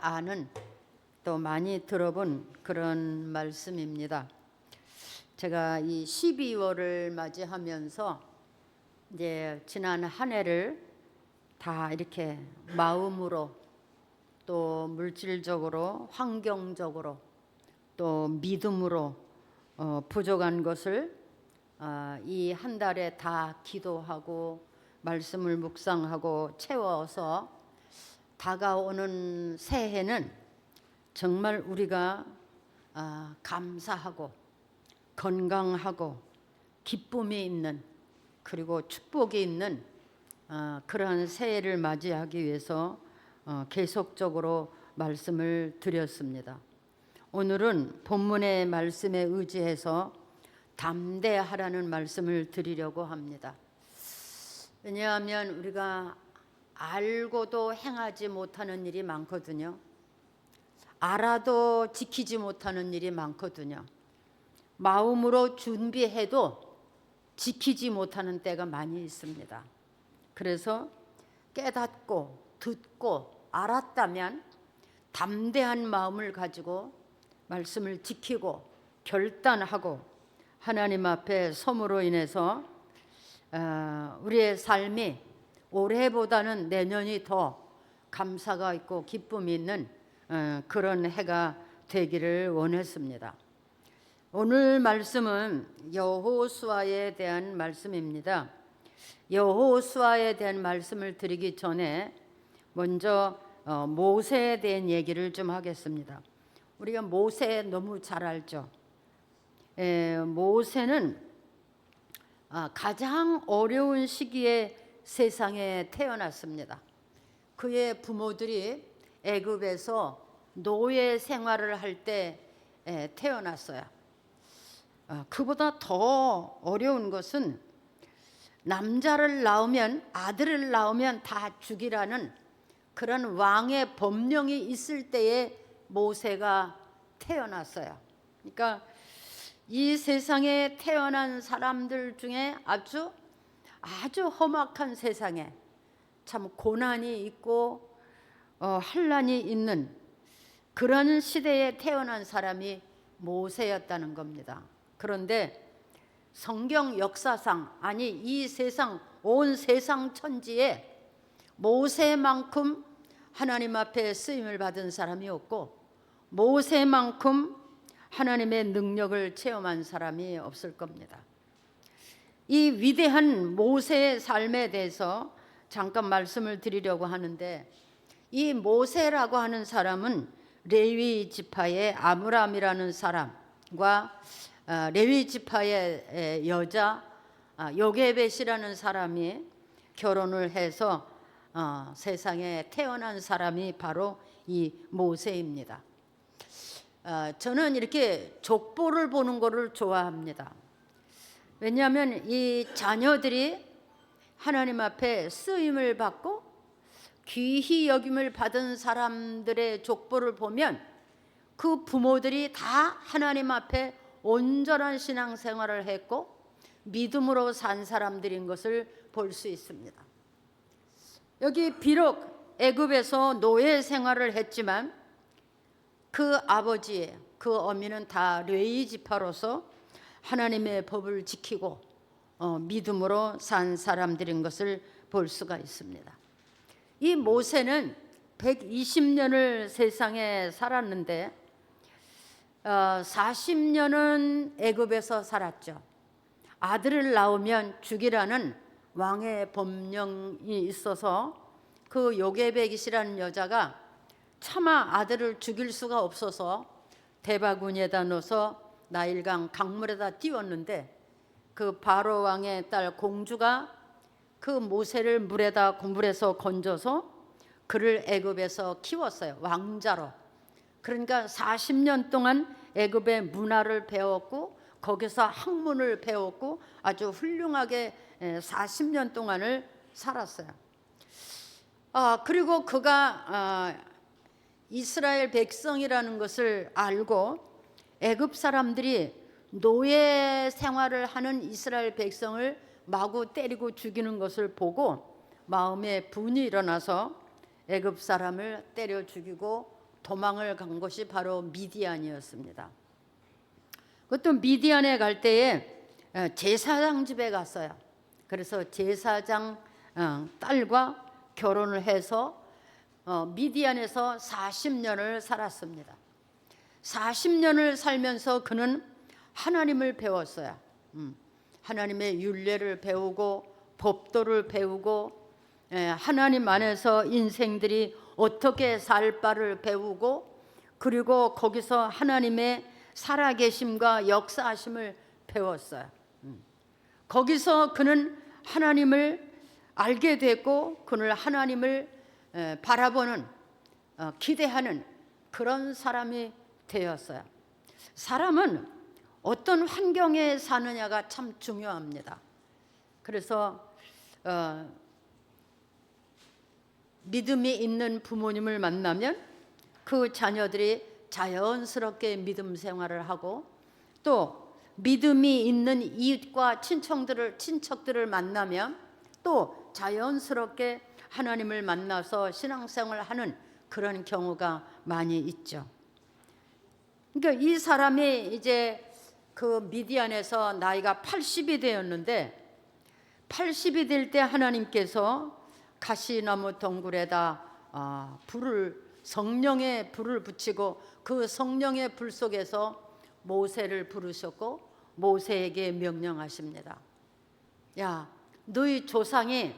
아는 또 많이 들어본 그런 말씀입니다. 제가 이 12월을 맞이하면서 이제 지난 한 해를 다 이렇게 마음으로 또 물질적으로 환경적으로 또 믿음으로 부족한 것을 이 한 달에 다 기도하고 말씀을 묵상하고 채워서 다가오는 새해는 정말 우리가 감사하고 건강하고 기쁨이 있는 그리고 축복이 있는 그러한 새해를 맞이하기 위해서 계속적으로 말씀을 드렸습니다. 오늘은 본문의 말씀에 의지해서 담대하라는 말씀을 드리려고 합니다. 왜냐하면 우리가 알고도 행하지 못하는 일이 많거든요. 알아도 지키지 못하는 일이 많거든요. 마음으로 준비해도 지키지 못하는 때가 많이 있습니다. 그래서 깨닫고 듣고 알았다면 담대한 마음을 가지고 말씀을 지키고 결단하고 하나님 앞에 섬으로 인해서 우리의 삶이 올해보다는 내년이 더 감사가 있고 기쁨이 있는 그런 해가 되기를 원했습니다. 오늘 말씀은 여호수아에 대한 말씀입니다. 여호수아에 대한 말씀을 드리기 전에 먼저 모세에 대한 얘기를 좀 하겠습니다. 우리가 모세 너무 잘 알죠. 모세는 가장 어려운 시기에 세상에 태어났습니다. 그의 부모들이 애굽에서 노예 생활을 할 때 태어났어요. 그보다 더 어려운 것은 남자를 낳으면 아들을 낳으면 다 죽이라는 그런 왕의 법령이 있을 때에 모세가 태어났어요. 그러니까 이 세상에 태어난 사람들 중에 아주 험악한 세상에 참 고난이 있고 환난이 있는 그런 시대에 태어난 사람이 모세였다는 겁니다. 그런데 성경 역사상 아니 이 세상 온 세상 천지에 모세만큼 하나님 앞에 쓰임을 받은 사람이 없고 모세만큼 하나님의 능력을 체험한 사람이 없을 겁니다. 이 위대한 모세의 삶에 대해서 잠깐 말씀을 드리려고 하는데, 이 모세라고 하는 사람은 레위 지파의 아므람이라는 사람과 레위 지파의 여자 요게벳이라는 사람이 결혼을 해서 세상에 태어난 사람이 바로 이 모세입니다. 저는 이렇게 족보를 보는 것을 좋아합니다. 왜냐하면 이 자녀들이 하나님 앞에 쓰임을 받고 귀히 여김을 받은 사람들의 족보를 보면 그 부모들이 다 하나님 앞에 온전한 신앙생활을 했고 믿음으로 산 사람들인 것을 볼 수 있습니다. 여기 비록 애굽에서 노예 생활을 했지만 그 아버지, 그 어미는 다 레위 지파로서 하나님의 법을 지키고 믿음으로 산 사람들인 것을 볼 수가 있습니다. 이 모세는 120년을 세상에 살았는데 40년은 애굽에서 살았죠. 아들을 낳으면 죽이라는 왕의 법령이 있어서 그 요게벳이라는 여자가 차마 아들을 죽일 수가 없어서 대바구니에다 넣어서 나일강 강물에다 띄웠는데 그 바로 왕의 딸 공주가 그 모세를 물에서 건져서 그를 애굽에서 키웠어요. 왕자로. 그러니까 40년 동안 애굽의 문화를 배웠고 거기서 학문을 배웠고 아주 훌륭하게 40년 동안을 살았어요. 그리고 그가 이스라엘 백성이라는 것을 알고 애굽 사람들이 노예 생활을 하는 이스라엘 백성을 마구 때리고 죽이는 것을 보고 마음에 분이 일어나서 애굽 사람을 때려 죽이고 도망을 간 곳이 바로 미디안이었습니다. 그것도 미디안에 갈 때에 제사장 집에 갔어요. 그래서 제사장 딸과 결혼을 해서 미디안에서 40년을 살았습니다. 40년을 살면서 그는 하나님을 배웠어요. 하나님의 율례를 배우고 법도를 배우고 하나님 안에서 인생들이 어떻게 살 바를 배우고, 그리고 거기서 하나님의 살아계심과 역사하심을 배웠어요. 거기서 그는 하나님을 알게 됐고, 그는 하나님을 바라보는 기대하는 그런 사람이 되었어요. 사람은 어떤 환경에 사느냐가 참 중요합니다. 그래서 믿음이 있는 부모님을 만나면 그 자녀들이 자연스럽게 믿음 생활을 하고, 또 믿음이 있는 이웃과 친척들을 만나면 또 자연스럽게 하나님을 만나서 신앙생활을 하는 그런 경우가 많이 있죠. 그러니까 이 사람이 이제 그 미디안에서 나이가 80이 되었는데, 80이 될 때 하나님께서 가시나무 덩굴에다 성령의 불을 붙이고, 그 성령의 불 속에서 모세를 부르셨고 모세에게 명령하십니다. 야, 너희 조상이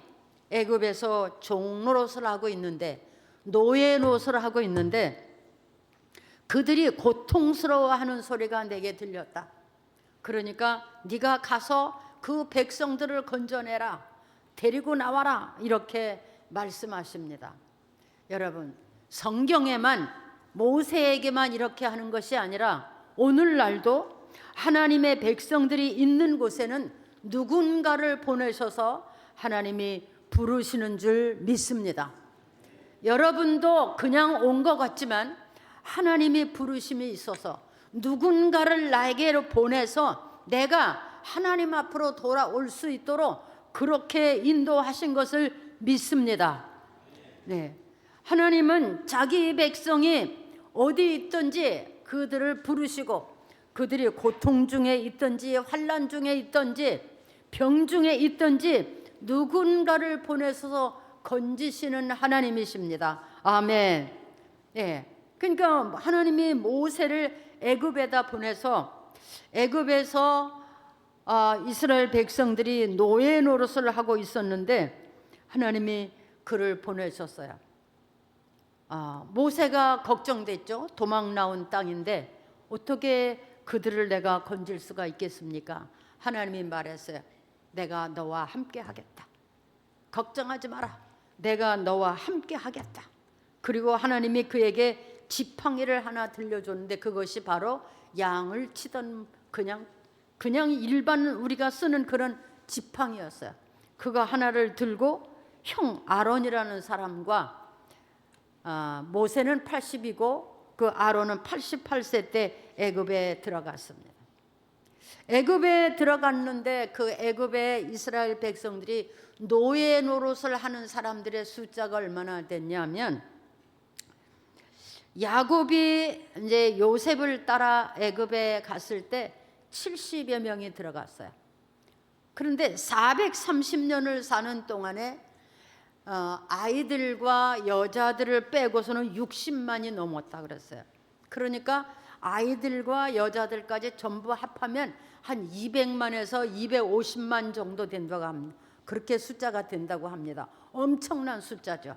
애굽에서 종노릇을 하고 있는데, 노예 노릇을 하고 있는데 그들이 고통스러워하는 소리가 내게 들렸다. 그러니까 네가 가서 그 백성들을 건져내라, 데리고 나와라, 이렇게 말씀하십니다. 여러분, 성경에만 모세에게만 이렇게 하는 것이 아니라 오늘날도 하나님의 백성들이 있는 곳에는 누군가를 보내셔서 하나님이 부르시는 줄 믿습니다. 여러분도 그냥 온 것 같지만 하나님이 부르심이 있어서 누군가를 나에게로 보내서 내가 하나님 앞으로 돌아올 수 있도록 그렇게 인도하신 것을 믿습니다. 네. 하나님은 자기 백성이 어디 있든지 그들을 부르시고, 그들이 고통 중에 있든지 환난 중에 있든지 병 중에 있든지 누군가를 보내서 건지시는 하나님이십니다. 아멘. 네. 그러니까 하나님이 모세를 애굽에다 보내서, 애굽에서 이스라엘 백성들이 노예 노릇을 하고 있었는데 하나님이 그를 보내셨어요. 모세가 걱정됐죠. 도망 나온 땅인데 어떻게 그들을 내가 건질 수가 있겠습니까? 하나님이 말했어요. 내가 너와 함께 하겠다. 걱정하지 마라. 내가 너와 함께 하겠다. 그리고 하나님이 그에게 지팡이를 하나 들려줬는데 그것이 바로 양을 치던 그냥 일반 우리가 쓰는 그런 지팡이였어요. 그거 하나를 들고 형 아론이라는 사람과 모세는 80이고 그 아론은 88세 때 애굽에 들어갔습니다. 애굽에 들어갔는데 그 애굽의 이스라엘 백성들이 노예 노릇을 하는 사람들의 숫자가 얼마나 됐냐면, 야곱이 이제 요셉을 따라 애굽에 갔을 때 70여 명이 들어갔어요. 그런데 430년을 사는 동안에 아이들과 여자들을 빼고서는 60만이 넘었다 그랬어요. 그러니까 아이들과 여자들까지 전부 합하면 한 200만에서 250만 정도 된다고 합니다. 그렇게 숫자가 된다고 합니다. 엄청난 숫자죠.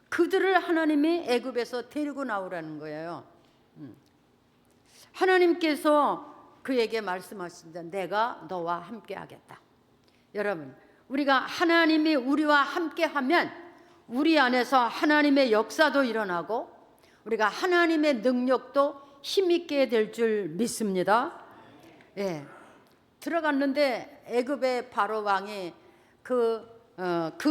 그들을 하나님이 애굽에서 데리고 나오라는 거예요. 하나님께서 그에게 말씀하신다. 내가 너와 함께 하겠다. 여러분, 우리가 하나님이 우리와 함께 하면 우리 안에서 하나님의 역사도 일어나고 우리가 하나님의 능력도 힘있게 될 줄 믿습니다. 예. 들어갔는데 애굽의 바로 왕이 그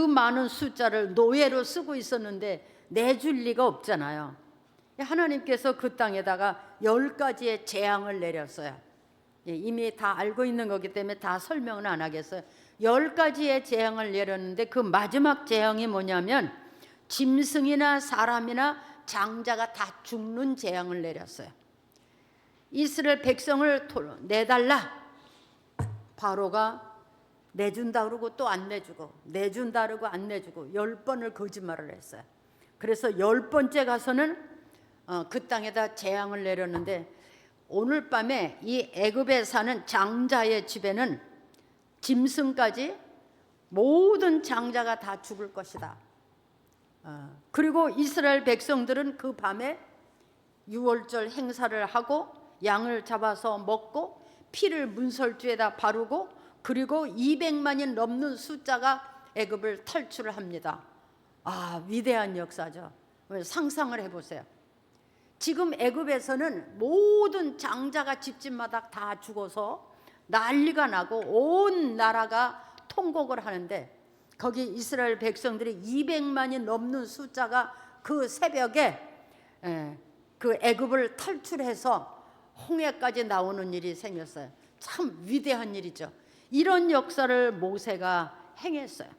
많은 숫자를 노예로 쓰고 있었는데 내줄 리가 없잖아요. 하나님께서 그 땅에다가 10가지의 재앙을 내렸어요. 이미 다 알고 있는 거기 때문에 다 설명은 안 하겠어요. 10가지의 재앙을 내렸는데 그 마지막 재앙이 뭐냐면 짐승이나 사람이나 장자가 다 죽는 재앙을 내렸어요. 이스라엘 백성을 내달라. 바로가 내준다 그러고 또 안 내주고, 내준다 그러고 안 내주고 10번을 거짓말을 했어요. 그래서 10번째 가서는 그 땅에다 재앙을 내렸는데, 오늘 밤에 이 애굽에 사는 장자의 집에는 짐승까지 모든 장자가 다 죽을 것이다. 그리고 이스라엘 백성들은 그 밤에 유월절 행사를 하고 양을 잡아서 먹고 피를 문설주에다 바르고, 그리고 200만이 넘는 숫자가 애굽을 탈출을 합니다. 위대한 역사죠. 상상을 해보세요. 지금 애굽에서는 모든 장자가 집집마다 다 죽어서 난리가 나고 온 나라가 통곡을 하는데, 거기 이스라엘 백성들이 200만이 넘는 숫자가 그 새벽에 그 애굽을 탈출해서 홍해까지 나오는 일이 생겼어요. 참 위대한 일이죠. 이런 역사를 모세가 행했어요.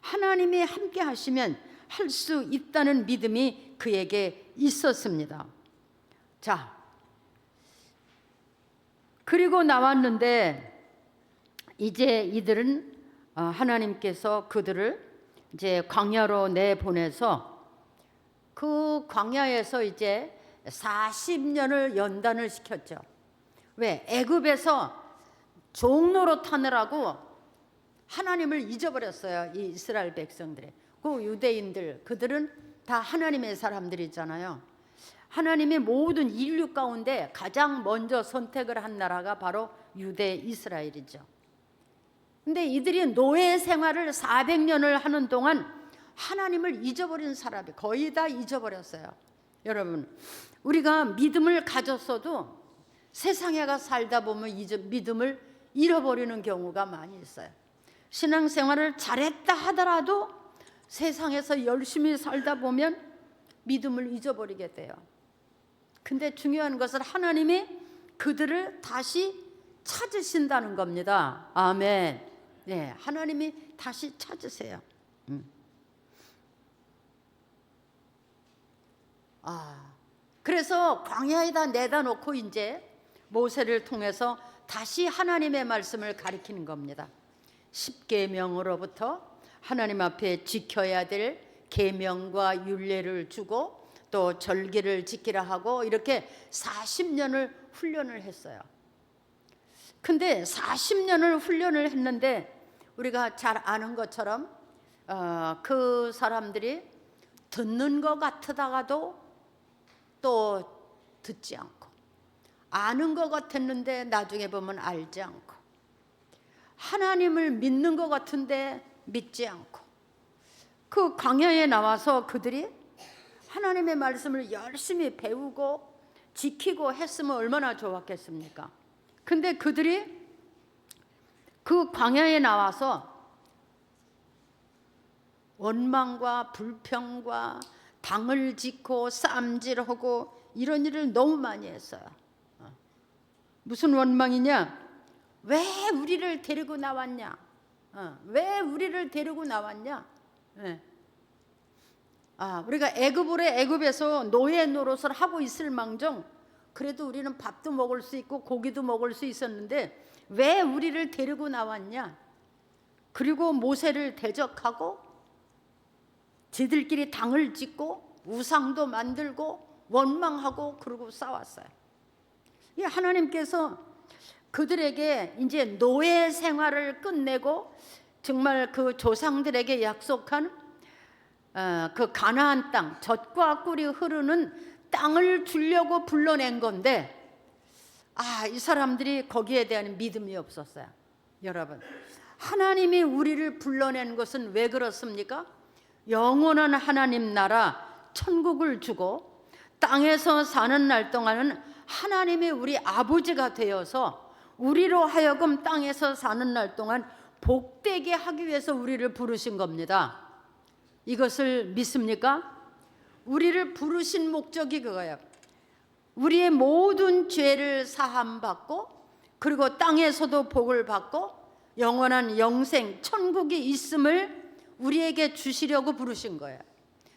하나님이 함께 하시면 할 수 있다는 믿음이 그에게 있었습니다. 자, 그리고 나왔는데 이제 이들은 하나님께서 그들을 이제 광야로 내보내서 그 광야에서 이제 40년을 연단을 시켰죠. 왜? 애굽에서 종로로 타느라고 하나님을 잊어버렸어요. 이 이스라엘 백성들이. 그 유대인들, 그들은 다 하나님의 사람들이잖아요. 하나님이 모든 인류 가운데 가장 먼저 선택을 한 나라가 바로 유대 이스라엘이죠. 근데 이들이 노예 생활을 400년을 하는 동안 하나님을 잊어버린 사람이 거의 다 잊어버렸어요. 여러분, 우리가 믿음을 가졌어도 세상에 가 살다 보면 믿음을 잃어버리는 경우가 많이 있어요. 신앙생활을 잘했다 하더라도 세상에서 열심히 살다 보면 믿음을 잊어버리게 돼요. 근데 중요한 것은 하나님이 그들을 다시 찾으신다는 겁니다. 아멘. 네, 하나님이 다시 찾으세요. 그래서 광야에다 내다 놓고 이제 모세를 통해서 다시 하나님의 말씀을 가리키는 겁니다. 10계명으로부터 하나님 앞에 지켜야 될 계명과 율례를 주고 또 절기를 지키라 하고, 이렇게 40년을 훈련을 했어요. 근데 40년을 훈련을 했는데 우리가 잘 아는 것처럼 그 사람들이 듣는 것 같다가도 또 듣지 않고, 아는 것 같았는데 나중에 보면 알지 않고, 하나님을 믿는 것 같은데 믿지 않고, 그 광야에 나와서 그들이 하나님의 말씀을 열심히 배우고 지키고 했으면 얼마나 좋았겠습니까? 근데 그들이 그 광야에 나와서 원망과 불평과 당을 짓고 쌈질하고 이런 일을 너무 많이 했어요. 무슨 원망이냐? 왜 우리를 데리고 나왔냐? 왜 우리를 데리고 나왔냐? 우리가 애굽에서 노예 노릇을 하고 있을 망정 그래도 우리는 밥도 먹을 수 있고 고기도 먹을 수 있었는데 왜 우리를 데리고 나왔냐? 그리고 모세를 대적하고 지들끼리 당을 짓고 우상도 만들고 원망하고 그러고 싸웠어요. 하나님께서 그들에게 이제 노예 생활을 끝내고 정말 그 조상들에게 약속한 그 가나안 땅, 젖과 꿀이 흐르는 땅을 주려고 불러낸 건데 이 사람들이 거기에 대한 믿음이 없었어요. 여러분, 하나님이 우리를 불러낸 것은 왜 그렇습니까? 영원한 하나님 나라 천국을 주고 땅에서 사는 날 동안은 하나님이 우리 아버지가 되어서 우리로 하여금 땅에서 사는 날 동안 복되게 하기 위해서 우리를 부르신 겁니다. 이것을 믿습니까? 우리를 부르신 목적이 그거예요. 우리의 모든 죄를 사함받고 그리고 땅에서도 복을 받고 영원한 영생 천국이 있음을 우리에게 주시려고 부르신 거예요.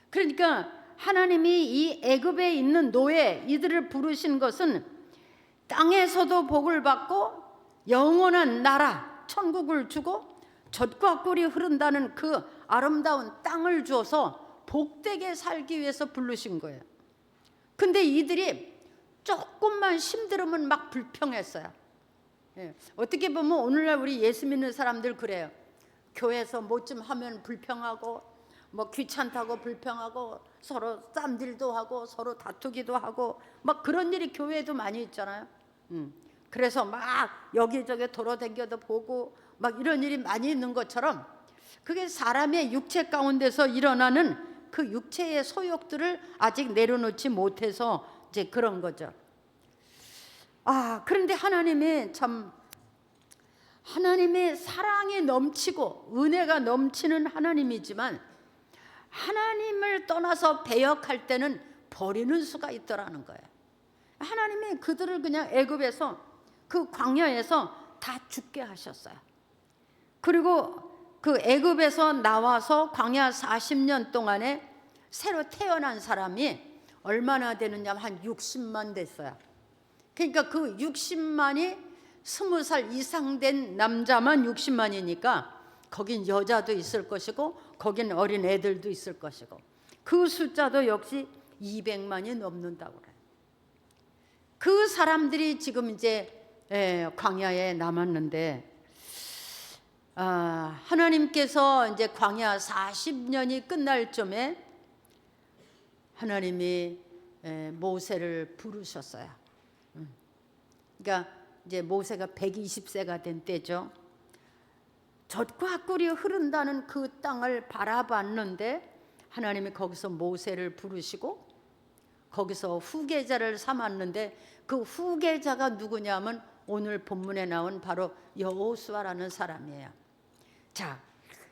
그러니까 하나님이 이 애굽에 있는 노예 이들을 부르신 것은 땅에서도 복을 받고 영원한 나라 천국을 주고 젖과 꿀이 흐른다는 그 아름다운 땅을 주어서 복되게 살기 위해서 부르신 거예요. 근데 이들이 조금만 힘들으면 막 불평했어요. 어떻게 보면 오늘날 우리 예수 믿는 사람들 그래요. 교회에서 뭐 좀 하면 불평하고 뭐 귀찮다고 불평하고 서로 쌈질도 하고 서로 다투기도 하고 막 그런 일이 교회에도 많이 있잖아요. 그래서 막 여기저기 돌아다녀도 보고 막 이런 일이 많이 있는 것처럼 그게 사람의 육체 가운데서 일어나는 그 육체의 소욕들을 아직 내려놓지 못해서 이제 그런 거죠. 그런데 하나님이 참 하나님의 사랑이 넘치고 은혜가 넘치는 하나님이지만 하나님을 떠나서 배역할 때는 버리는 수가 있더라는 거예요. 하나님이 그들을 그냥 애굽에서 그 광야에서 다 죽게 하셨어요. 그리고 그 애굽에서 나와서 광야 40년 동안에 새로 태어난 사람이 얼마나 되느냐 한 60만 됐어요. 그러니까 그 60만이 20살 이상 된 남자만 60만이니까 거긴 여자도 있을 것이고 거긴 어린 애들도 있을 것이고 그 숫자도 역시 200만이 넘는다고 그래요. 그 사람들이 지금 이제 광야에 남았는데 하나님께서 이제 광야 40년이 끝날 쯤에 하나님이 모세를 부르셨어요. 그러니까 이제 모세가 120세가 된 때죠. 젖과 꿀이 흐른다는 그 땅을 바라봤는데 하나님이 거기서 모세를 부르시고 거기서 후계자를 삼았는데 그 후계자가 누구냐면 오늘 본문에 나온 바로 여호수아라는 사람이에요. 자,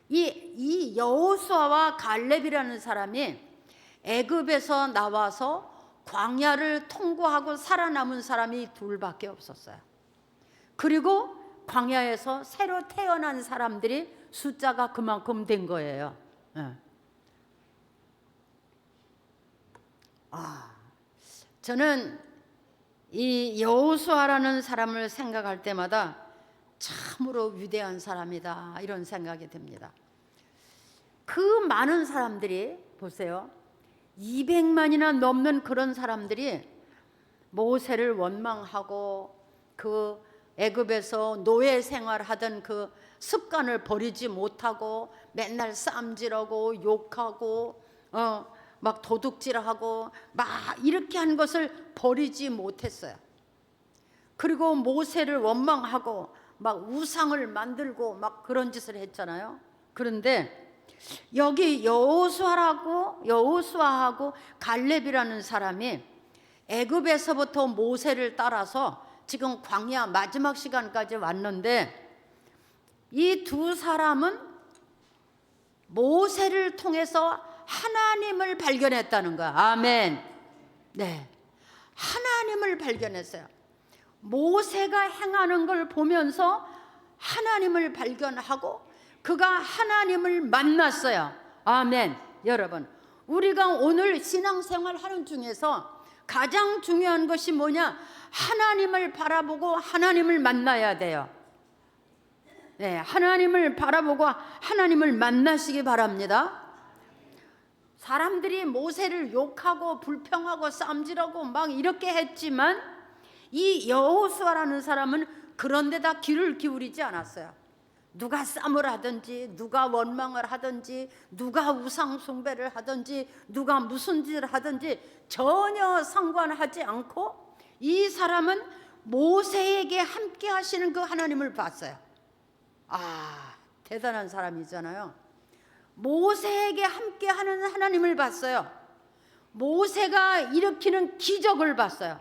이 여호수아와 갈렙이라는 사람이 애굽에서 나와서 광야를 통과하고 살아남은 사람이 둘밖에 없었어요. 그리고 광야에서 새로 태어난 사람들이 숫자가 그만큼 된 거예요. 저는 이 여호수아라는 사람을 생각할 때마다 참으로 위대한 사람이다 이런 생각이 듭니다. 그 많은 사람들이 보세요. 200만이나 넘는 그런 사람들이 모세를 원망하고 그 애굽에서 노예 생활하던 그 습관을 버리지 못하고 맨날 쌈질하고 욕하고 막 도둑질하고 막 이렇게 한 것을 버리지 못했어요. 그리고 모세를 원망하고 막 우상을 만들고 막 그런 짓을 했잖아요. 그런데 여기 여호수아하고 갈렙이라는 사람이 애굽에서부터 모세를 따라서 지금 광야 마지막 시간까지 왔는데 이 두 사람은 모세를 통해서 하나님을 발견했다는 거야. 아멘. 네, 하나님을 발견했어요. 모세가 행하는 걸 보면서 하나님을 발견하고 그가 하나님을 만났어요. 아멘. 여러분, 우리가 오늘 신앙생활 하는 중에서 가장 중요한 것이 뭐냐? 하나님을 바라보고 하나님을 만나야 돼요. 네, 하나님을 바라보고 하나님을 만나시기 바랍니다. 사람들이 모세를 욕하고 불평하고 쌈질하고 막 이렇게 했지만 이 여호수아라는 사람은 그런 데다 귀를 기울이지 않았어요. 누가 쌈을 하든지 누가 원망을 하든지 누가 우상 숭배를 하든지 누가 무슨 짓을 하든지 전혀 상관하지 않고 이 사람은 모세에게 함께 하시는 그 하나님을 봤어요. 대단한 사람이잖아요. 모세에게 함께 하는 하나님을 봤어요. 모세가 일으키는 기적을 봤어요.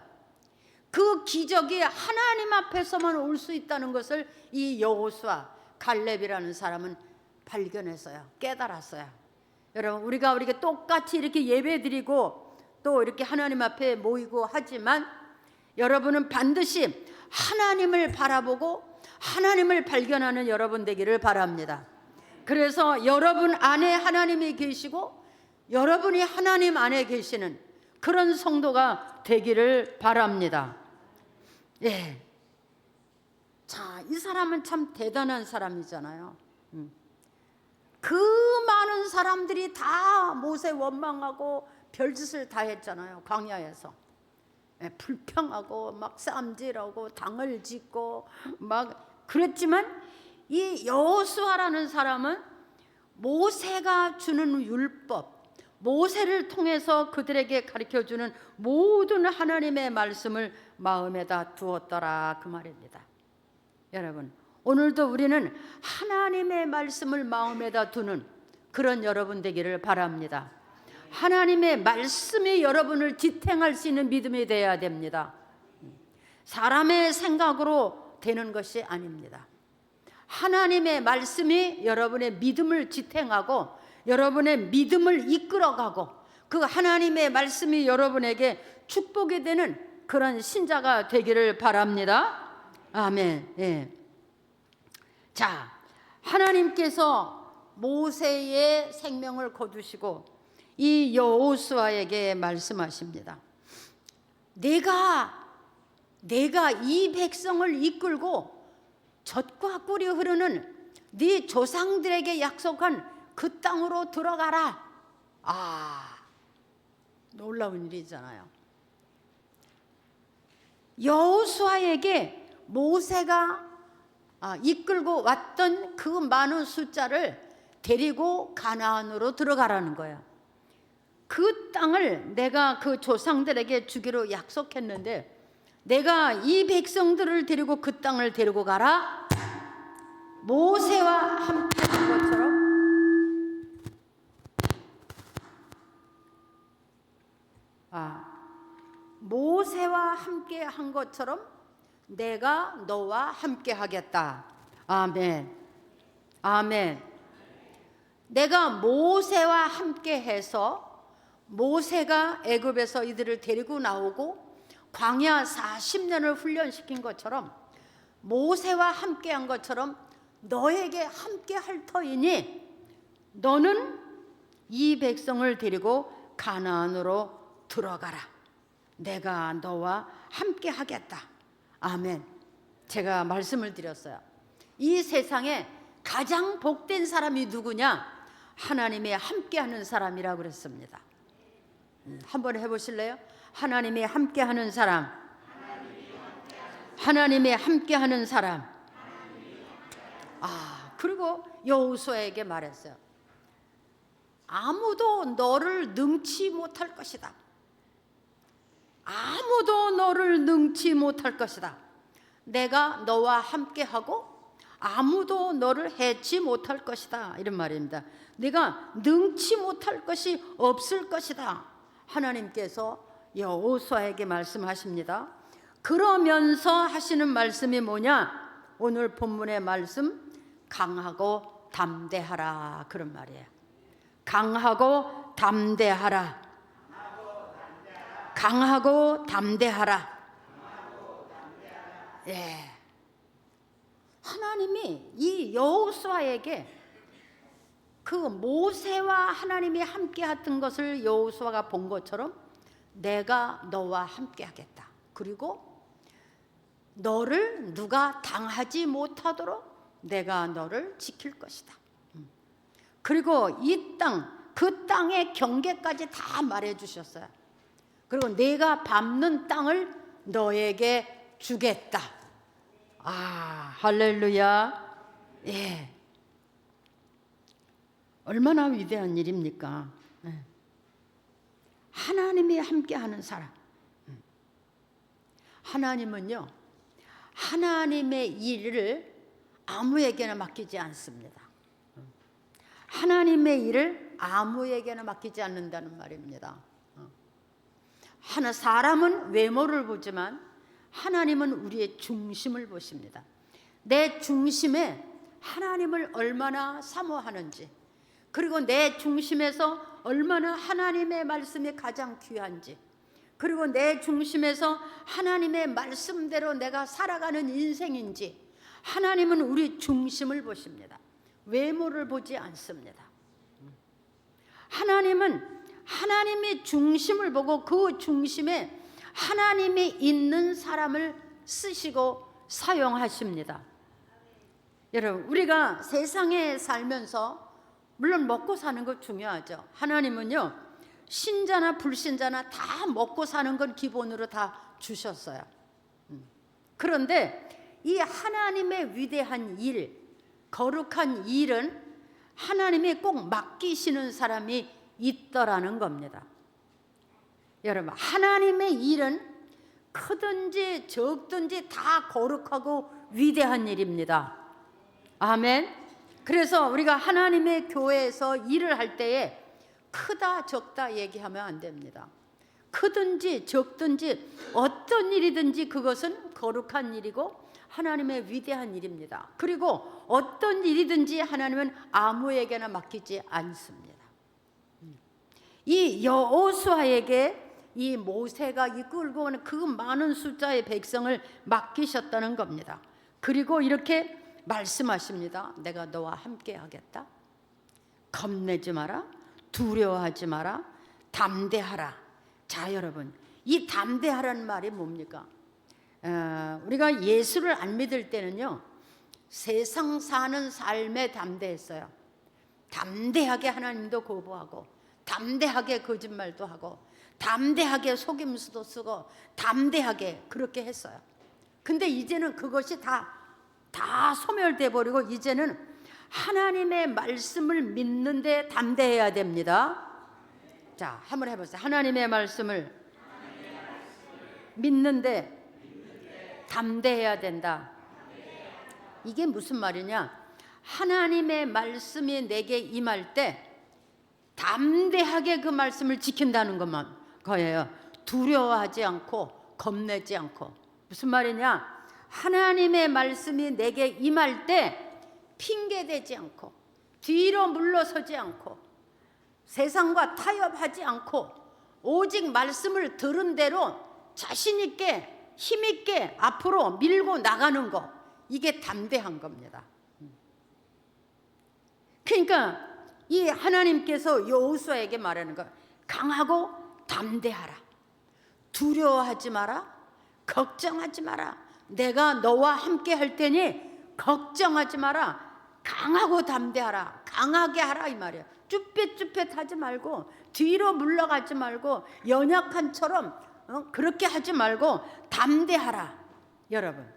그 기적이 하나님 앞에서만 올 수 있다는 것을 이 여호수아 갈렙이라는 사람은 발견했어요. 깨달았어요. 여러분, 우리가 똑같이 이렇게 예배드리고 또 이렇게 하나님 앞에 모이고 하지만 여러분은 반드시 하나님을 바라보고 하나님을 발견하는 여러분 되기를 바랍니다. 그래서 여러분 안에 하나님이 계시고 여러분이 하나님 안에 계시는 그런 성도가 되기를 바랍니다. 예. 자, 이 사람은 참 대단한 사람이잖아요. 그 많은 사람들이 다 모세 원망하고 별짓을 다 했잖아요. 광야에서. 예, 불평하고 막 쌈질하고 당을 짓고 막 그랬지만 이 여호수아라는 사람은 모세가 주는 율법, 모세를 통해서 그들에게 가르쳐주는 모든 하나님의 말씀을 마음에다 두었더라 그 말입니다. 여러분, 오늘도 우리는 하나님의 말씀을 마음에다 두는 그런 여러분 되기를 바랍니다. 하나님의 말씀이 여러분을 지탱할 수 있는 믿음이 되어야 됩니다. 사람의 생각으로 되는 것이 아닙니다. 하나님의 말씀이 여러분의 믿음을 지탱하고 여러분의 믿음을 이끌어가고 그 하나님의 말씀이 여러분에게 축복이 되는 그런 신자가 되기를 바랍니다. 아멘. 예. 자, 하나님께서 모세의 생명을 거두시고 이 여호수아에게 말씀하십니다. 내가 이 백성을 이끌고 젖과 꿀이 흐르는 네 조상들에게 약속한 그 땅으로 들어가라. 놀라운 일이잖아요. 여호수아에게 모세가 이끌고 왔던 그 많은 숫자를 데리고 가나안으로 들어가라는 거예요. 그 땅을 내가 그 조상들에게 주기로 약속했는데 내가 이 백성들을 데리고 그 땅을 데리고 가라. 모세와 함께 한 것처럼 모세와 함께 한 것처럼 내가 너와 함께 하겠다. 아멘. 아멘. 내가 모세와 함께 해서 모세가 애굽에서 이들을 데리고 나오고 광야 40년을 훈련시킨 것처럼 모세와 함께 한 것처럼 너에게 함께 할 터이니 너는 이 백성을 데리고 가나안으로 들어가라. 내가 너와 함께 하겠다. 아멘. 제가 말씀을 드렸어요. 이 세상에 가장 복된 사람이 누구냐? 하나님이 함께하는 사람이라고 그랬습니다. 한번 해보실래요? 하나님이 함께하는 사람. 하나님이 함께하는 사람. 그리고 여호수아에게 말했어요. 아무도 너를 능치 못할 것이다. 아무도 너를 능치 못할 것이다. 내가 너와 함께하고 아무도 너를 해치 못할 것이다. 이런 말입니다. 내가 능치 못할 것이 없을 것이다. 하나님께서 여호수아에게 말씀하십니다. 그러면서 하시는 말씀이 뭐냐? 오늘 본문의 말씀, 강하고 담대하라. 그런 말이에요. 강하고 담대하라. 강하고 담대하라. 예. 하나님이 이 여호수아에게 그 모세와 하나님이 함께 했던 것을 여호수아가 본 것처럼 내가 너와 함께 하겠다. 그리고 너를 누가 당하지 못하도록 내가 너를 지킬 것이다. 그리고 이 땅, 그 땅의 경계까지 다 말해 주셨어요. 그리고 내가 밟는 땅을 너에게 주겠다. 할렐루야. 예. 얼마나 위대한 일입니까? 예. 하나님이 함께하는 사람. 하나님은요, 하나님의 일을 아무에게나 맡기지 않습니다. 하나님의 일을 아무에게나 맡기지 않는다는 말입니다. 사람은 외모를 보지만 하나님은 우리의 중심을 보십니다. 내 중심에 하나님을 얼마나 사모하는지, 그리고 내 중심에서 얼마나 하나님의 말씀이 가장 귀한지, 그리고 내 중심에서 하나님의 말씀대로 내가 살아가는 인생인지, 하나님은 우리 중심을 보십니다. 외모를 보지 않습니다. 하나님은 하나님의 중심을 보고 그 중심에 하나님이 있는 사람을 쓰시고 사용하십니다. 여러분, 우리가 세상에 살면서 물론 먹고 사는 거 중요하죠. 하나님은요, 신자나 불신자나 다 먹고 사는 건 기본으로 다 주셨어요. 그런데 이 하나님의 위대한 일, 거룩한 일은 하나님이 꼭 맡기시는 사람이 있더라는 겁니다. 여러분, 하나님의 일은 크든지 적든지 다 거룩하고 위대한 일입니다. 아멘. 그래서 우리가 하나님의 교회에서 일을 할 때에 크다 적다 얘기하면 안 됩니다. 크든지 적든지 어떤 일이든지 그것은 거룩한 일이고 하나님의 위대한 일입니다. 그리고 어떤 일이든지 하나님은 아무에게나 맡기지 않습니다. 이 여호수아에게 이 모세가 이끌고 오는 그 많은 숫자의 백성을 맡기셨다는 겁니다. 그리고 이렇게 말씀하십니다. 내가 너와 함께 하겠다. 겁내지 마라. 두려워하지 마라. 담대하라. 자, 여러분, 이 담대하라는 말이 뭡니까? 우리가 예수를 안 믿을 때는요, 세상 사는 삶에 담대했어요. 담대하게 하나님도 거부하고, 담대하게 거짓말도 하고, 담대하게 속임수도 쓰고, 담대하게 그렇게 했어요. 근데 이제는 그것이 다 소멸돼 버리고 이제는 하나님의 말씀을 믿는데 담대해야 됩니다. 자, 한번 해보세요. 하나님의 말씀을 믿는데 담대해야 된다. 이게 무슨 말이냐? 하나님의 말씀이 내게 임할 때 담대하게 그 말씀을 지킨다는 것만 거예요. 두려워하지 않고 겁내지 않고. 무슨 말이냐? 하나님의 말씀이 내게 임할 때 핑계대지 않고 뒤로 물러서지 않고 세상과 타협하지 않고 오직 말씀을 들은 대로 자신 있게 힘 있게 앞으로 밀고 나가는 거, 이게 담대한 겁니다. 그러니까 이 하나님께서 여호수아에게 말하는 거, 강하고 담대하라. 두려워하지 마라. 걱정하지 마라. 내가 너와 함께 할 테니 걱정하지 마라. 강하고 담대하라. 강하게 하라 이 말이야. 쭈뼛쭈뼛하지 말고 뒤로 물러가지 말고 연약한처럼 그렇게 하지 말고 담대하라. 여러분,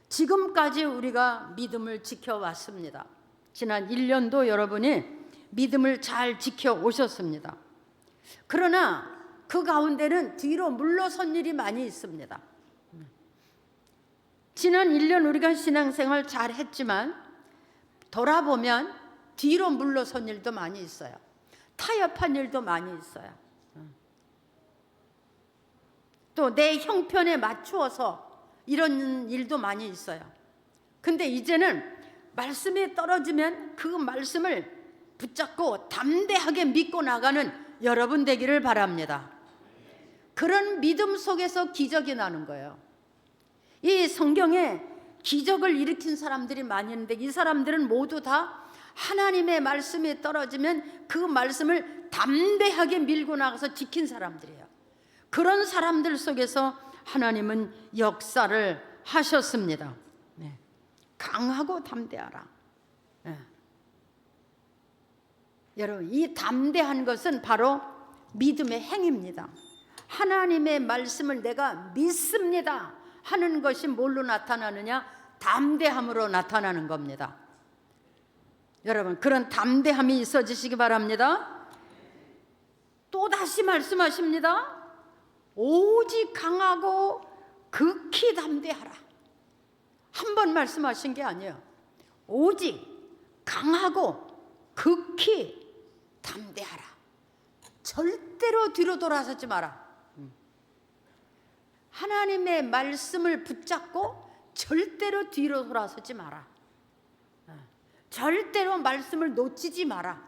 지금까지 우리가 믿음을 지켜왔습니다. 지난 1년도 여러분이 믿음을 잘 지켜오셨습니다. 그러나 그 가운데는 뒤로 물러선 일이 많이 있습니다. 지난 1년 우리가 신앙생활 잘 했지만 돌아보면 뒤로 물러선 일도 많이 있어요. 타협한 일도 많이 있어요. 또 내 형편에 맞추어서 이런 일도 많이 있어요. 근데 이제는 말씀이 떨어지면 그 말씀을 붙잡고 담대하게 믿고 나가는 여러분 되기를 바랍니다. 그런 믿음 속에서 기적이 나는 거예요. 이 성경에 기적을 일으킨 사람들이 많이 있는데 이 사람들은 모두 다 하나님의 말씀이 떨어지면 그 말씀을 담대하게 밀고 나가서 지킨 사람들이에요. 그런 사람들 속에서 하나님은 역사를 하셨습니다. 네. 강하고 담대하라. 네. 여러분, 이 담대한 것은 바로 믿음의 행위입니다. 하나님의 말씀을 내가 믿습니다 하는 것이 뭘로 나타나느냐? 담대함으로 나타나는 겁니다. 여러분, 그런 담대함이 있어지시기 바랍니다. 또 다시 말씀하십니다. 오직 강하고 극히 담대하라. 한 번 말씀하신 게 아니에요. 오직 강하고 극히 담대하라. 절대로 뒤로 돌아서지 마라. 하나님의 말씀을 붙잡고 절대로 뒤로 돌아서지 마라. 절대로 말씀을 놓치지 마라.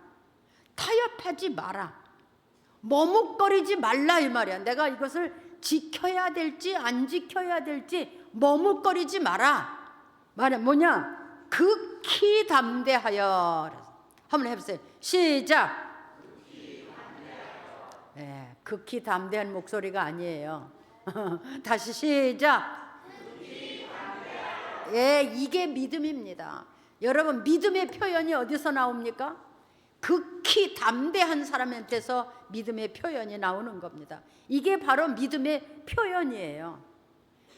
타협하지 마라. 머뭇거리지 말라 이 말이야. 내가 이것을 지켜야 될지 안 지켜야 될지 머뭇거리지 마라. 말은 뭐냐? 극히 담대하여. 한번 해보세요. 시작. 극히 담대한 목소리가 아니에요. 다시 시작. 예, 이게 믿음입니다. 여러분, 믿음의 표현이 어디서 나옵니까? 극히 담대한 사람한테서 믿음의 표현이 나오는 겁니다. 이게 바로 믿음의 표현이에요.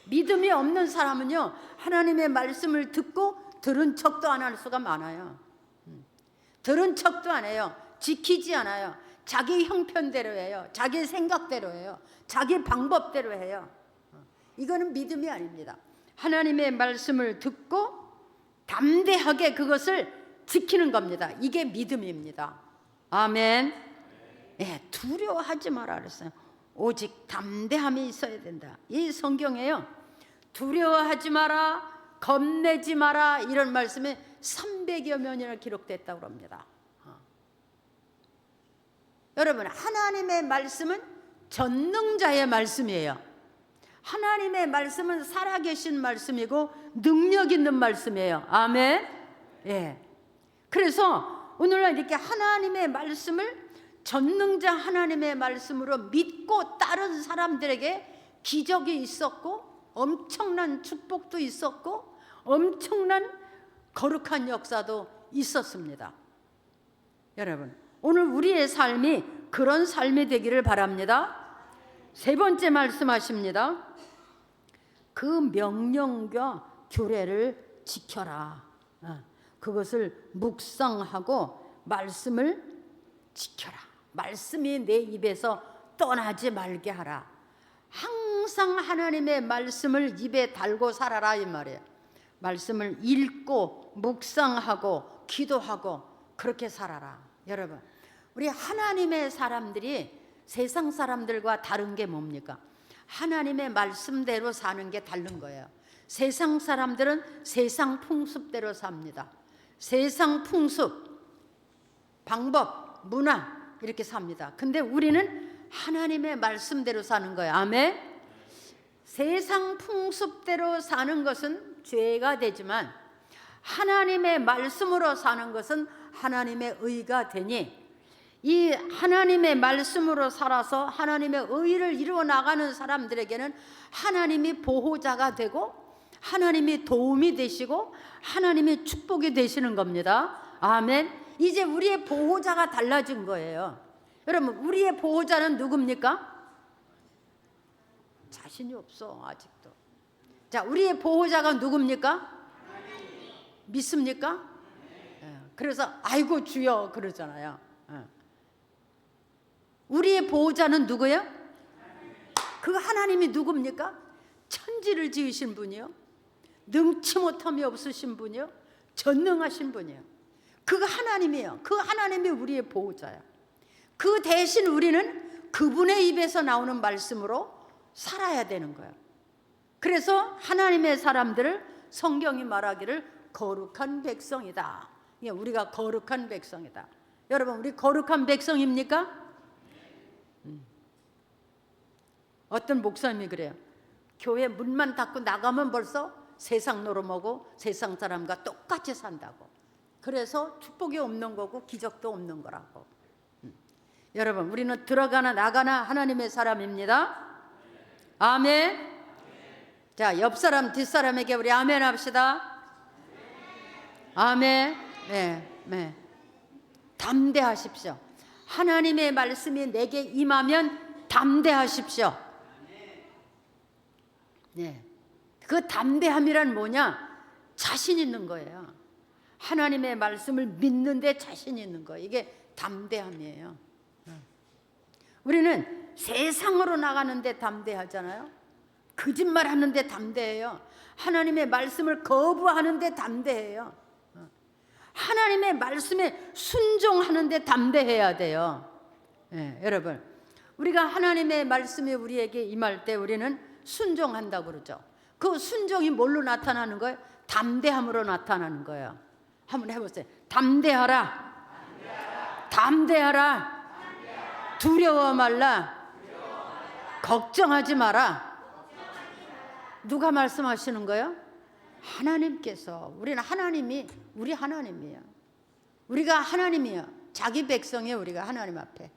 믿음이 없는 사람은요, 하나님의 말씀을 듣고 들은 척도 안 할 수가 많아요. 들은 척도 안 해요. 지키지 않아요. 자기 형편대로 해요. 자기 생각대로 해요. 자기 방법대로 해요. 이거는 믿음이 아닙니다. 하나님의 말씀을 듣고 담대하게 그것을 지키는 겁니다. 이게 믿음입니다. 아멘. 예, 두려워하지 마라 그랬어요. 오직 담대함이 있어야 된다. 이 성경에요, 두려워하지 마라, 겁내지 마라, 이런 말씀이 300여 면이나 기록됐다고 합니다. 여러분, 하나님의 말씀은 전능자의 말씀이에요. 하나님의 말씀은 살아계신 말씀이고 능력 있는 말씀이에요. 아멘. 예. 그래서 오늘날 이렇게 하나님의 말씀을 전능자 하나님의 말씀으로 믿고 따른 사람들에게 기적이 있었고 엄청난 축복도 있었고 엄청난 거룩한 역사도 있었습니다. 여러분, 오늘 우리의 삶이 그런 삶이 되기를 바랍니다. 세 번째 말씀하십니다. 그 명령과 규례를 지켜라. 그것을 묵상하고 말씀을 지켜라. 말씀이 내 입에서 떠나지 말게 하라. 항상 하나님의 말씀을 입에 달고 살아라, 이 말이에요. 말씀을 읽고 묵상하고 기도하고 그렇게 살아라. 여러분, 우리 하나님의 사람들이 세상 사람들과 다른 게 뭡니까? 하나님의 말씀대로 사는 게 다른 거예요. 세상 사람들은 세상 풍습대로 삽니다. 세상 풍습, 방법, 문화 이렇게 삽니다. 근데 우리는 하나님의 말씀대로 사는 거예요. 아멘. 세상 풍습대로 사는 것은 죄가 되지만 하나님의 말씀으로 사는 것은 하나님의 의가 되니, 이 하나님의 말씀으로 살아서 하나님의 의를 이루어 나가는 사람들에게는 하나님이 보호자가 되고 하나님이 도움이 되시고 하나님이 축복이 되시는 겁니다. 아멘. 이제 우리의 보호자가 달라진 거예요. 여러분, 우리의 보호자는 누굽니까? 자신이 없어 아직도. 자, 우리의 보호자가 누굽니까? 믿습니까? 그래서 아이고 주여 그러잖아요. 우리의 보호자는 누구예요? 그 하나님이 누굽니까? 천지를 지으신 분이요, 능치 못함이 없으신 분이요, 전능하신 분이요. 그 하나님이에요. 그 하나님이 우리의 보호자예요. 그 대신 우리는 그분의 입에서 나오는 말씀으로 살아야 되는 거예요. 그래서 하나님의 사람들을 성경이 말하기를 거룩한 백성이다. 우리가 거룩한 백성이다. 여러분, 우리 거룩한 백성입니까? 어떤 목사님이 그래요. 교회 문만 닫고 나가면 벌써 세상 노름하고 세상 사람과 똑같이 산다고. 그래서 축복이 없는 거고 기적도 없는 거라고. 여러분, 우리는 들어가나 나가나 하나님의 사람입니다. 아멘. 자, 옆 사람 뒷사람에게 우리 아멘 합시다. 아멘. 네, 네. 담대하십시오. 하나님의 말씀이 내게 임하면 담대하십시오. 네. 그 담대함이란 뭐냐? 자신 있는 거예요. 하나님의 말씀을 믿는데 자신 있는 거예요. 이게 담대함이에요. 우리는 세상으로 나가는데 담대하잖아요. 거짓말 하는데 담대해요. 하나님의 말씀을 거부하는데 담대해요. 하나님의 말씀에 순종하는데 담대해야 돼요. 네, 여러분, 우리가 하나님의 말씀이 우리에게 임할 때 우리는 순종한다고 그러죠. 그 순종이 뭘로 나타나는 거예요? 담대함으로 나타나는 거예요. 한번 해보세요. 담대하라. 담대하라. 두려워 말라. 걱정하지 마라. 누가 말씀하시는 거예요? 하나님께서. 우리는 하나님이 우리 하나님이에요. 우리가 하나님이에요. 자기 백성이에요. 우리가 하나님 앞에.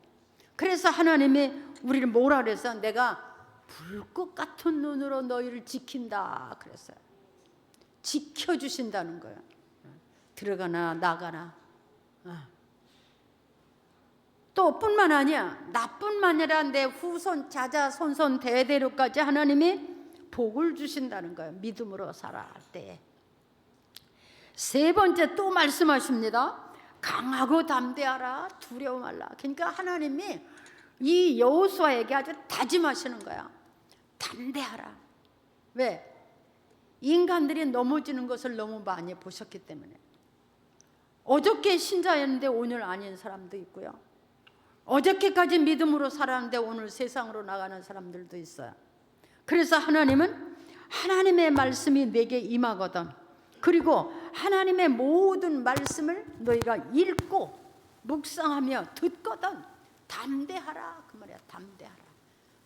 그래서 하나님이 우리를 뭐라 그래서 내가 불꽃 같은 눈으로 너희를 지킨다 그랬어요. 지켜주신다는 거예요. 들어가나 나가나. 또 뿐만 아니야, 나뿐만 아니라 내 후손 자자손손 대대로까지 하나님이 복을 주신다는 거예요. 믿음으로 살아갈 때에. 세 번째 또 말씀하십니다. 강하고 담대하라, 두려워 말라. 그러니까 하나님이 이 여호수아에게 아주 다짐하시는 거야. 담대하라. 왜? 인간들이 넘어지는 것을 너무 많이 보셨기 때문에. 어저께 신자였는데 오늘 아닌 사람도 있고요. 어저께까지 믿음으로 살았는데 오늘 세상으로 나가는 사람들도 있어요. 그래서 하나님은 하나님의 말씀이 내게 임하거든, 그리고 하나님의 모든 말씀을 너희가 읽고 묵상하며 듣거든 담대하라 그 말이야. 담대하라.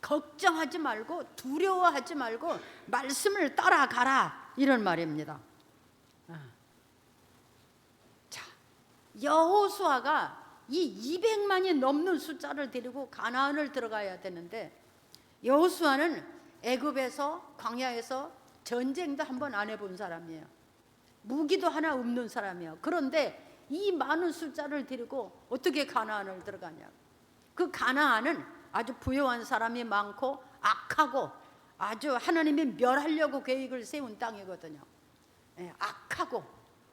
걱정하지 말고 두려워하지 말고 말씀을 따라가라 이런 말입니다. 자, 여호수아가 이 200만이 넘는 숫자를 데리고 가나안을 들어가야 되는데, 여호수아는 애굽에서 광야에서 전쟁도 한 번 안 해본 사람이에요. 무기도 하나 없는 사람이에요. 그런데 이 많은 숫자를 데리고 어떻게 가나안을 들어가냐. 그 가나안은 아주 부유한 사람이 많고 악하고 아주 하나님이 멸하려고 계획을 세운 땅이거든요. 악하고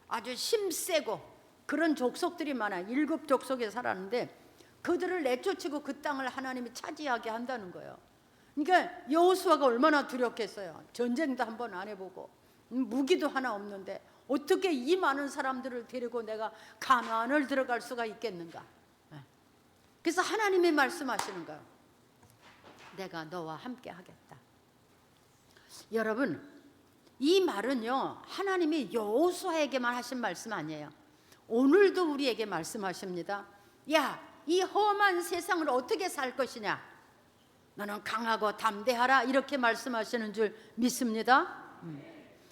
아주 힘세고 그런 족속들이 많아. 7 족속에 살았는데 그들을 내쫓고 그 땅을 하나님이 차지하게 한다는 거예요. 그러니까 여호수아가 얼마나 두렵겠어요. 전쟁도 한 번 안 해보고 무기도 하나 없는데 어떻게 이 많은 사람들을 데리고 내가 가나안을 들어갈 수가 있겠는가. 그래서 하나님이 말씀하시는 거예요. 내가 너와 함께 하겠다. 여러분, 이 말은요 하나님이 여호수아에게만 하신 말씀 아니에요. 오늘도 우리에게 말씀하십니다. 야, 이 험한 세상을 어떻게 살 것이냐. 너는 강하고 담대하라 이렇게 말씀하시는 줄 믿습니다.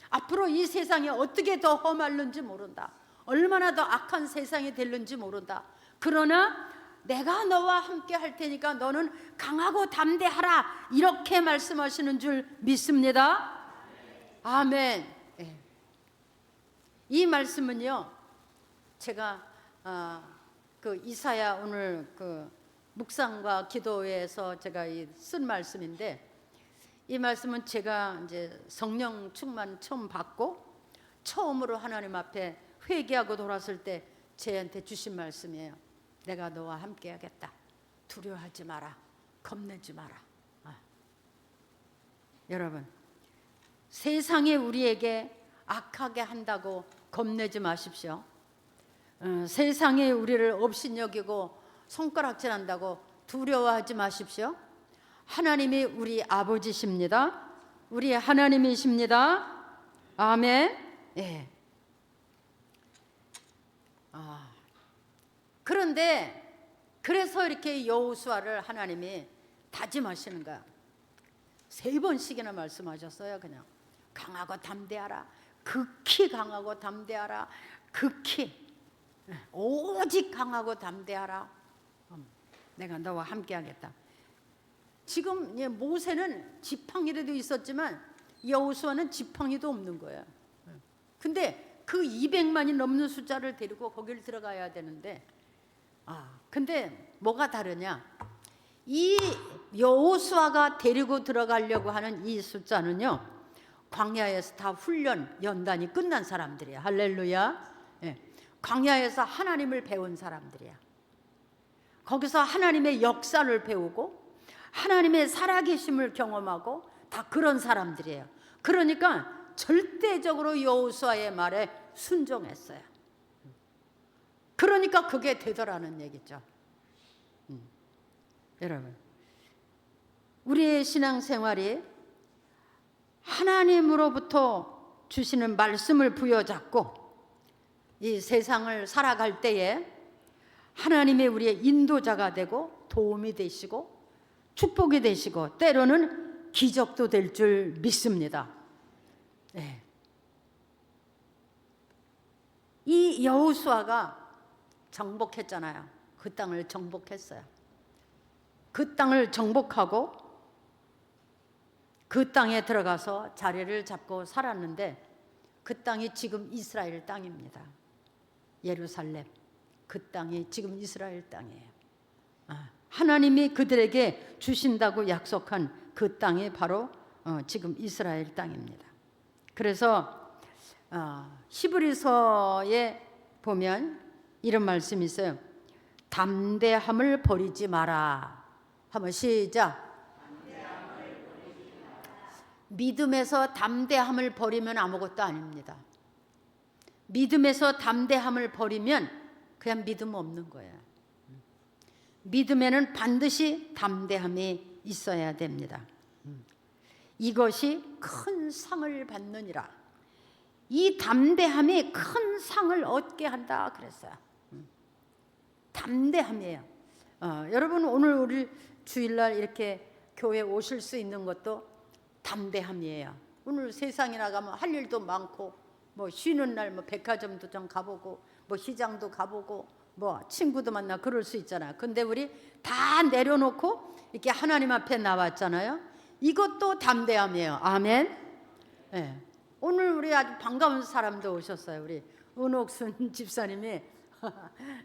앞으로 이 세상이 어떻게 더 험할는지 모른다. 얼마나 더 악한 세상이 될는지 모른다. 그러나 내가 너와 함께 할 테니까 너는 강하고 담대하라 이렇게 말씀하시는 줄 믿습니다. 아멘. 이 말씀은요 제가 그 이사야 오늘 그 묵상과 기도회에서 제가 쓴 말씀인데, 이 말씀은 제가 이제 성령 충만 처음 받고 처음으로 하나님 앞에 회개하고 돌아설 때 저한테 주신 말씀이에요. 내가 너와 함께 하겠다. 두려워하지 마라. 겁내지 마라. 여러분, 세상이 우리에게 악하게 한다고 겁내지 마십시오. 세상이 우리를 업신여기고 손가락질한다고 두려워하지 마십시오. 하나님이 우리 아버지십니다. 우리 하나님이십니다. 아멘. 예. 그런데 그래서 이렇게 여호수아를 하나님이 다짐하시는 거야. 3번씩이나 말씀하셨어요. 그냥 강하고 담대하라. 극히 강하고 담대하라. 극히 오직 강하고 담대하라. 내가 너와 함께 하겠다. 지금 모세는 지팡이라도 있었지만 여호수아는 지팡이도 없는 거야. 근데 그 200만이 넘는 숫자를 데리고 거기를 들어가야 되는데, 근데 뭐가 다르냐? 이 여호수아가 데리고 들어가려고 하는 이 숫자는요 광야에서 다 훈련 연단이 끝난 사람들이야. 할렐루야. 광야에서 하나님을 배운 사람들이야. 거기서 하나님의 역사를 배우고 하나님의 살아계심을 경험하고 다 그런 사람들이에요. 그러니까 절대적으로 여호수아의 말에 순종했어요. 그러니까 그게 되더라는 얘기죠. 여러분, 우리의 신앙생활이 하나님으로부터 주시는 말씀을 부여잡고 이 세상을 살아갈 때에 하나님의 우리의 인도자가 되고 도움이 되시고 축복이 되시고 때로는 기적도 될 줄 믿습니다. 이 여호수아가 정복했잖아요. 그 땅을 정복했어요. 그 땅을 정복하고 그 땅에 들어가서 자리를 잡고 살았는데 그 땅이 지금 이스라엘 땅입니다. 예루살렘, 그 땅이 지금 이스라엘 땅이에요. 하나님이 그들에게 주신다고 약속한 그 땅이 바로 지금 이스라엘 땅입니다. 그래서 히브리서에 보면 이런 말씀이 있어요. 담대함을 버리지 마라. 한번 시작. 믿음에서 담대함을 버리면 아무것도 아닙니다. 믿음에서 담대함을 버리면 그냥 믿음 없는 거예요. 믿음에는 반드시 담대함이 있어야 됩니다. 이것이 큰 상을 받느니라. 이 담대함이 큰 상을 얻게 한다 그랬어요. 담대함이에요. 여러분 오늘 우리 주일날 이렇게 교회 오실 수 있는 것도 담대함이에요. 오늘 세상에 나가면 할 일도 많고 뭐 쉬는 날 뭐 백화점도 좀 가보고 뭐 시장도 가보고 뭐 친구도 만나 그럴 수 있잖아요. 근데 우리 다 내려놓고 이렇게 하나님 앞에 나왔잖아요. 이것도 담대함이에요. 아멘. 네. 오늘 우리 아주 반가운 사람도 오셨어요. 우리 은옥순 집사님이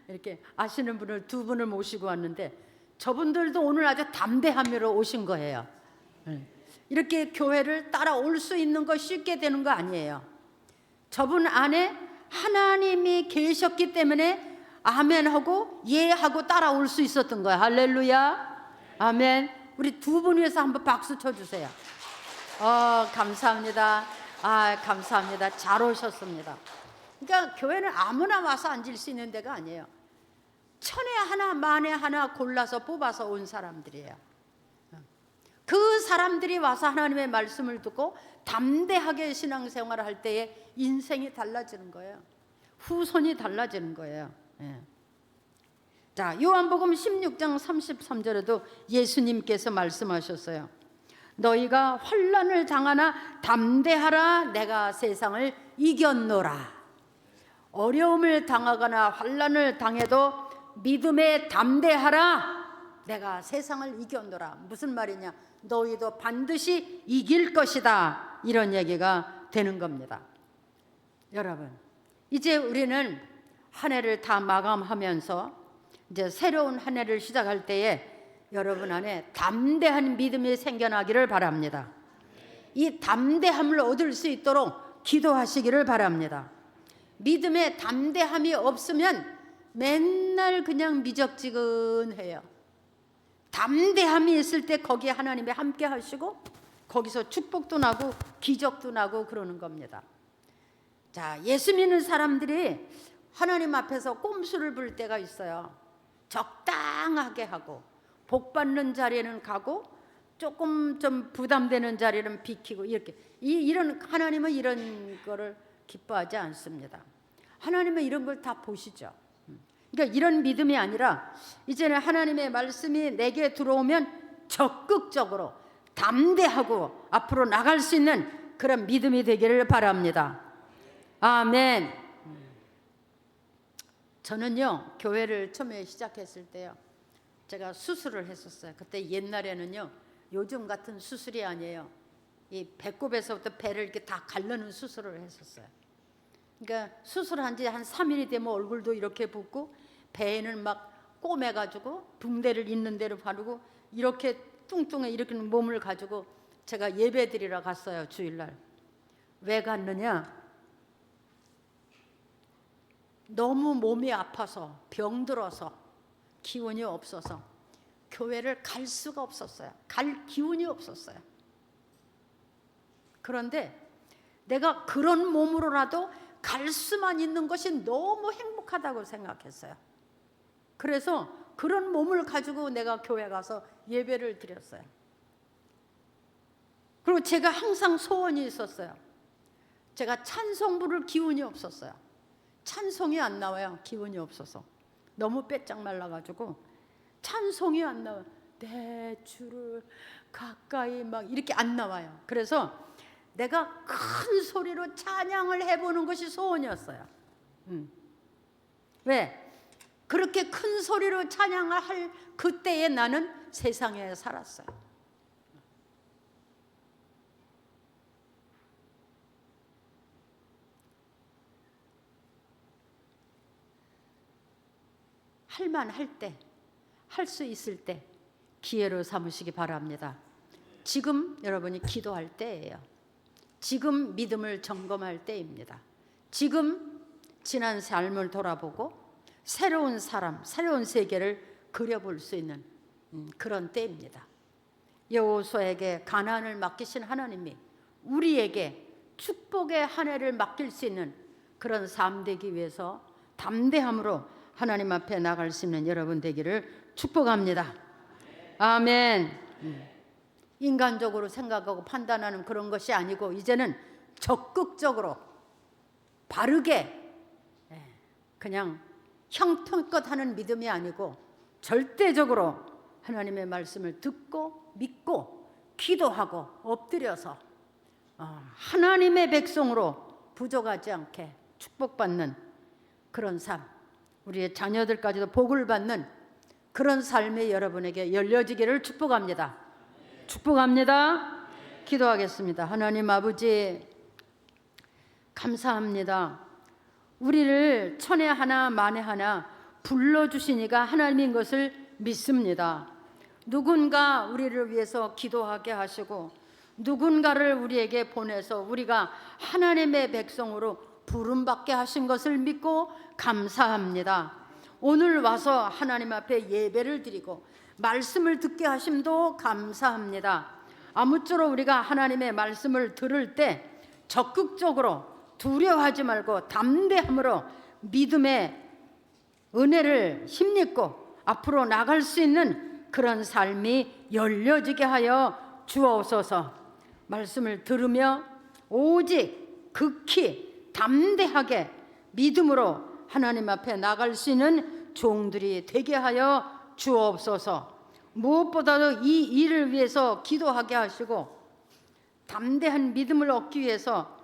이렇게 아시는 분을 두 분을 모시고 왔는데 저분들도 오늘 아주 담대함으로 오신 거예요. 네. 이렇게 교회를 따라올 수 있는 거 쉽게 되는 거 아니에요. 저분 안에 하나님이 계셨기 때문에 아멘하고 예하고 따라올 수 있었던 거예요. 할렐루야. 아멘. 우리 두 분 위해서 한번 박수 쳐주세요. 감사합니다. 감사합니다. 잘 오셨습니다. 그러니까 교회는 아무나 와서 앉을 수 있는 데가 아니에요. 천에 하나 만에 하나 골라서 뽑아서 온 사람들이에요. 그 사람들이 와서 하나님의 말씀을 듣고 담대하게 신앙생활을 할 때에 인생이 달라지는 거예요. 후손이 달라지는 거예요. 예. 자, 요한복음 16장 33절에도 예수님께서 말씀하셨어요. 너희가 환난을 당하나 담대하라. 내가 세상을 이겼노라. 어려움을 당하거나 환난을 당해도 믿음에 담대하라. 내가 세상을 이겼노라. 무슨 말이냐? 너희도 반드시 이길 것이다. 이런 얘기가 되는 겁니다. 여러분, 이제 우리는 한 해를 다 마감하면서 이제 새로운 한 해를 시작할 때에 여러분 안에 담대한 믿음이 생겨나기를 바랍니다. 이 담대함을 얻을 수 있도록 기도하시기를 바랍니다. 믿음에 담대함이 없으면 맨날 그냥 미적지근해요. 담대함이 있을 때 거기에 하나님이 함께 하시고 거기서 축복도 나고 기적도 나고 그러는 겁니다. 자, 예수 믿는 사람들이 하나님 앞에서 꼼수를 부를 때가 있어요. 적당하게 하고 복 받는 자리에는 가고 조금 좀 부담되는 자리는 비키고 이렇게 이런 하나님은 이런 거를 기뻐하지 않습니다. 하나님은 이런 걸 다 보시죠. 그러니까 이런 믿음이 아니라 이제는 하나님의 말씀이 내게 들어오면 적극적으로 담대하고 앞으로 나갈 수 있는 그런 믿음이 되기를 바랍니다. 아멘. 저는요 교회를 처음에 시작했을 때요 제가 수술을 했었어요. 그때 옛날에는요 요즘 같은 수술이 아니에요. 이 배꼽에서부터 배를 이렇게 다 가르는 수술을 했었어요. 그러니까 수술한 지 한 3일이 되면 얼굴도 이렇게 붓고 배에는 막 꼬매가지고 붕대를 있는 대로 바르고 이렇게 뚱뚱해 이렇게 몸을 가지고 제가 예배 드리러 갔어요. 주일날. 왜 갔느냐? 너무 몸이 아파서 병들어서 기운이 없어서 교회를 갈 수가 없었어요. 갈 기운이 없었어요. 그런데 내가 그런 몸으로라도 갈 수만 있는 것이 너무 행복하다고 생각했어요. 그래서 그런 몸을 가지고 내가 교회 가서 예배를 드렸어요. 그리고 제가 항상 소원이 있었어요. 제가 찬송 부를 기운이 없었어요. 찬송이 안 나와요. 기운이 없어서. 너무 빼짝 말라가지고 찬송이 안 나와요. 내 주를 가까이 막 이렇게 안 나와요. 그래서 내가 큰 소리로 찬양을 해보는 것이 소원이었어요. 왜? 그렇게 큰 소리로 찬양을 할 그때에 나는 세상에 살았어요. 할만할 때, 할 수 있을 때 기회로 삼으시기 바랍니다. 지금 여러분이 기도할 때예요. 지금 믿음을 점검할 때입니다. 지금 지난 삶을 돌아보고 새로운 사람, 새로운 세계를 그려볼 수 있는 그런 때입니다. 여호수아에게 가나안을 맡기신 하나님이 우리에게 축복의 한 해를 맡길 수 있는 그런 삶 되기 위해서 담대함으로 하나님 앞에 나갈 수 있는 여러분 되기를 축복합니다. 아멘. 인간적으로 생각하고 판단하는 그런 것이 아니고 이제는 적극적으로 바르게 그냥 형편껏 하는 믿음이 아니고 절대적으로 하나님의 말씀을 듣고 믿고 기도하고 엎드려서 하나님의 백성으로 부족하지 않게 축복받는 그런 삶, 우리의 자녀들까지도 복을 받는 그런 삶이 여러분에게 열려지기를 축복합니다. 축복합니다. 기도하겠습니다. 하나님 아버지, 감사합니다. 우리를 천에 하나 만에 하나 불러주시니까 하나님인 것을 믿습니다. 누군가 우리를 위해서 기도하게 하시고 누군가를 우리에게 보내서 우리가 하나님의 백성으로 부름받게 하신 것을 믿고 감사합니다. 오늘 와서 하나님 앞에 예배를 드리고 말씀을 듣게 하심도 감사합니다. 아무쪼록 우리가 하나님의 말씀을 들을 때 적극적으로 두려워하지 말고 담대함으로 믿음의 은혜를 힘입고 앞으로 나갈 수 있는 그런 삶이 열려지게 하여 주옵소서. 말씀을 들으며 오직 극히 담대하게 믿음으로 하나님 앞에 나갈 수 있는 종들이 되게 하여 주옵소서. 무엇보다도 이 일을 위해서 기도하게 하시고 담대한 믿음을 얻기 위해서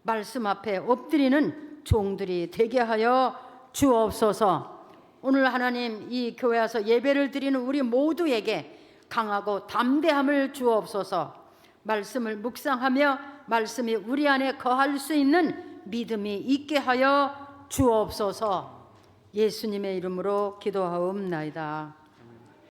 말씀 앞에 엎드리는 종들이 되게 하여 주옵소서. 오늘 하나님 이 교회 와서 예배를 드리는 우리 모두에게 강하고 담대함을 주옵소서. 말씀을 묵상하며 말씀이 우리 안에 거할 수 있는 믿음이 있게 하여 주옵소서. 예수님의 이름으로 기도하옵나이다.